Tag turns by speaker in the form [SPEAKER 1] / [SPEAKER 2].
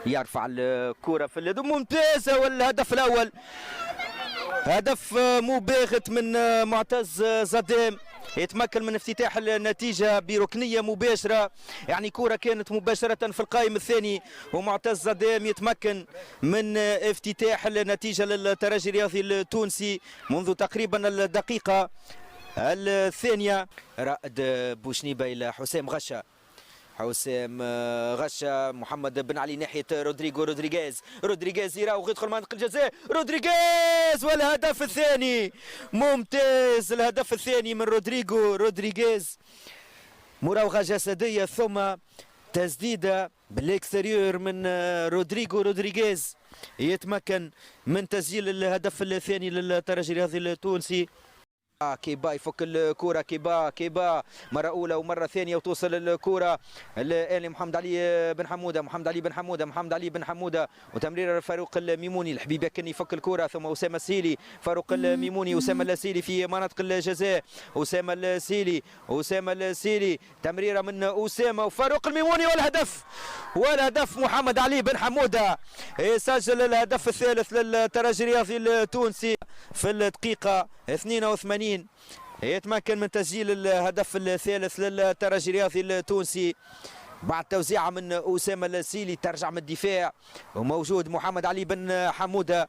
[SPEAKER 1] يرفع الكرة في اليد ممتازة، والهدف الأول هدف مباغت من معتز زدام، يتمكن من افتتاح النتيجة بركنية مباشرة، يعني كرة كانت مباشرة في القائم الثاني، ومعتز زدام يتمكن من افتتاح النتيجة للترجي الرياضي التونسي منذ تقريبا الدقيقة الثانية. رائد بوشنيبة إلى حسام غشة، حسام غشة، محمد بن علي ناحية رودريغيز يراوغ يدخل منطقة الجزاء، رودريغيز والهدف الثاني ممتاز، الهدف الثاني من رودريغيز، مراوغة جسدية ثم تسديدة بالاكستريور من رودريغيز يتمكن من تسجيل الهدف الثاني للترجي الرياضي التونسي. كيبا يفك الكرة، كيبا مرة أولى ومرة ثانية وتوصل الكرة الآن لمحمد علي بن حمودة وتمرير فاروق الميموني، الحبيب كان يفك الكرة ثم أسامة السيلي، فاروق الميموني، أسامة السيلي في مناطق الجزاء، أسامة السيلي تمريرة من أسامة وفاروق الميموني والهدف محمد علي بن حمودة يسجل الهدف الثالث للترجي الرياضي التونسي في الدقيقة 82، يتمكن من تسجيل الهدف الثالث للترجي الرياضي التونسي بعد توزيعة من أسامة السيلي، ترجع من الدفاع وموجود محمد علي بن حمودة.